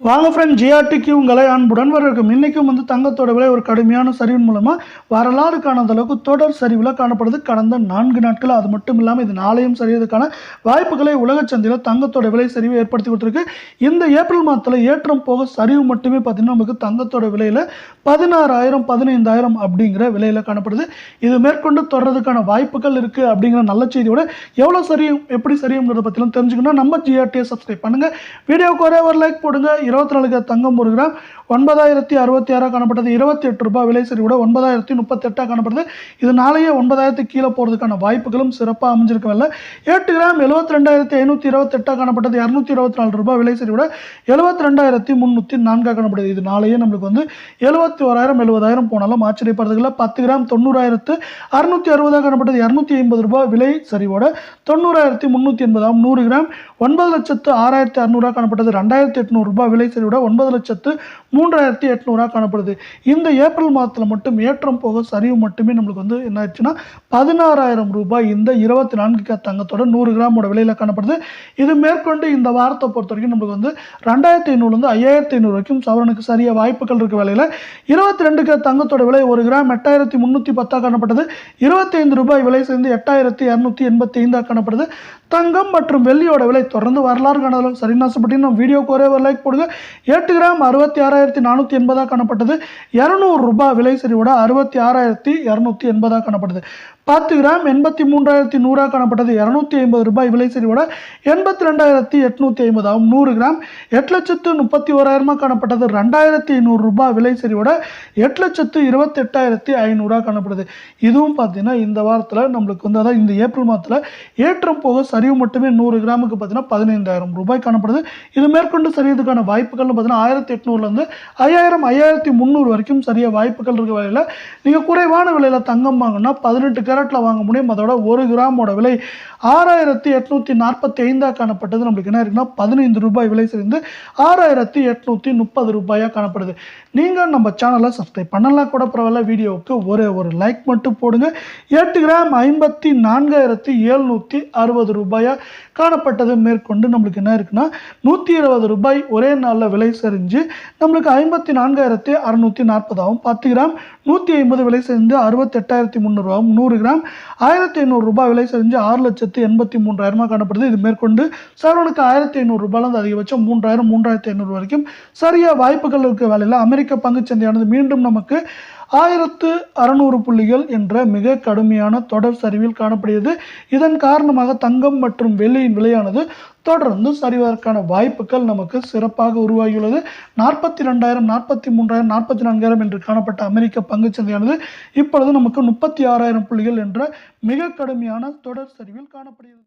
வாங்க ஃப்ரெண்ட், ஜிஆர்டிக்கு உங்களை அன்புடன் வரவேற்கும். இன்றைக்கும் தங்கத்தோட விலை ஒரு கடுமையான சரிவின் மூலமாக வரலாறு காணாத அளவுக்கு தொடர் சரிவில் காணப்படுது கடந்த 4 நாட்கள். அது மட்டும் இல்லாமல் இது நாளையும் சரிவதற்கான வாய்ப்புகளை உலக சந்தையில் தங்கத்தோட விலை சரிவு ஏற்படுத்தி கொடுத்துருக்கு. இந்த ஏப்ரல் மாதத்தில் ஏற்றம் போக சரிவு மட்டுமே பார்த்தீங்கன்னா நமக்கு தங்கத்தோட விலையில் 16,000 15,000 அப்படிங்கிற விலையில் காணப்படுது. இது மேற்கொண்டு தொடர்றதுக்கான வாய்ப்புகள் இருக்குது அப்படிங்கிற நல்ல செய்தியோட எவ்வளோ சரியும் எப்படி சரியுங்கிறத பற்றிலாம் தெரிஞ்சுக்கணும். நம்ம ஜிஆர்டியை சப்ஸ்கிரைப் பண்ணுங்கள், வீடியோவுக்கு ஒரே ஒரு லைக் போடுங்க. 24 தங்கம் 1 கிராம் 9,066 காணப்பட்டது. 28 ரூபாய் விலை சரிவோட 9,038 காணப்படுது. இது நாளையே 9,000 கீழே போகிறதுக்கான வாய்ப்புகளும் சிறப்பாக அமைஞ்சிருக்கவில்லை. 8 கிராம் 72,528 காணப்பட்டது. 224 ரூபாய் விலை சரிவோட 72,304 காணப்படுது. இது நாளையே நம்மளுக்கு 71,000 70,000 போனாலும் ஆச்சரியப்படுறதுல. 10 கிராம் 90,660 காணப்பட்டது. 250 ரூபாய் விலை சரிவோட 90,380. 100 கிராம் 9,06,600 காணப்பட்டது. 2,800 ரூபாய் விலை சரிவோட 9,03,800 காணப்படுது. இந்த ஏப்ரல் மாதத்தில் மட்டும் ஏற்றம் போக சரிவு மட்டுமே நம்மளுக்கு என்ன ஆச்சுன்னா 16,000 ரூபாய் இந்த 24 தங்கத்தோட 100 கிராமோட விலையில் காணப்படுது. இது மேற்கொண்டு இந்த வாரத்தை பொறுத்த வரைக்கும் நம்மளுக்கு 2,500 5,500 வரைக்கும் சவரனுக்கு சரிய வாய்ப்புகள் இருக்க வேலையில் 22 தங்கத்தோட விலை 1 கிராம் 8,310 காணப்பட்டது. 25 ரூபாய் விலை சேர்ந்து 8,285 காணப்படுது. தங்கம் மற்றும் வெள்ளியோட விலை தொடர்ந்து வரலாறு காணாத சரின்னு ஆசைப்பட்டு நம்ம வீடியோக்கு ஒரே ஒரு லைக் போடுங்க. 8 கிராம் 66,480 காணப்பட்டது. 200 ரூபாய் விலை சரிவோட 66,280 காணப்படுது. 10 கிராம் 83,100 காணப்பட்டது. 250 ரூபாய் விலை சரிவோட 82,850. 100 கிராம் 8,31,000 காணப்பட்டது. 2,500 ரூபாய் விலை சரிவோட 8,28,500 காணப்படுது. இதுவும் பார்த்தீங்கன்னா இந்த வாரத்தில் நம்மளுக்கு அதாவது இந்த ஏப்ரல் மாதத்தில் ஏற்றம் போக சரிவு மட்டுமே 100 கிராமுக்கு பார்த்தீங்கன்னா 15,000 ரூபாய் காணப்படுது. இது மேற்கொண்டு சரியதுக்கான வாய்ப்புகள்னு பார்த்தீங்கன்னா 1,800 5,000 5,300 வரைக்கும் சரிய வாய்ப்புகள் இருக்க வகையில் நீங்கள் குறைவான விலையில் தங்கம் வாங்கினா 18 கேரட்டில் வாங்க முடியும். அதோட 1 கிராமோட விலை 6,845 காணப்பட்டது. நம்மளுக்கு என்ன இருக்குன்னா 15 ரூபாய் விலை சேர்ந்து 6,830 ரூபாயாக காணப்படுது. நீங்கள் நம்ம சேனலை சப்ஸ்கிரைப் பண்ணலாம் கூட பரவாயில்ல, வீடியோவுக்கு ஒரே ஒரு லைக் மட்டும் போடுங்க. 8 கிராம் 54,760 ரூபாயாக காணப்பட்டது. மேற்கொண்டு நம்மளுக்கு என்ன இருக்குன்னா 120 ரூபாய் ஒரே நாளில் விலை சரிஞ்சு நம்மளுக்கு 54,640 ஆகும். 10 கிராம் 150 விலை சேர்ந்து 68,300 ஆகும். 100 கிராம் 1,500 ரூபாய் விலை சரிஞ்சு 6,83,000 காணப்படுது. இது மேற்கொண்டு சவரனுக்கு 1,500 ரூபாயிலிருந்து அதிகபட்சம் 3,000 3,500 வரைக்கும் சரியா வாய்ப்புகள் இருக்க வேலையில் அமெரிக்க பங்குச்சந்தையானது மீண்டும் நமக்கு 1,600 புள்ளிகள் என்ற மிக கடுமையான தொடர் சரிவில் காணப்படுகிறது. இதன் காரணமாக தங்கம் மற்றும் வெள்ளியின் விலையானது தொடர்ந்து சரிவதற்கான வாய்ப்புகள் நமக்கு சிறப்பாக உருவாகியுள்ளது. 42,000 43,000 44,000 என்று காணப்பட்ட அமெரிக்க பங்குச்சந்தையானது இப்பொழுது நமக்கு 36,000 புள்ளிகள் என்ற மிக கடுமையான தொடர் சரிவில் காணப்படுகிறது.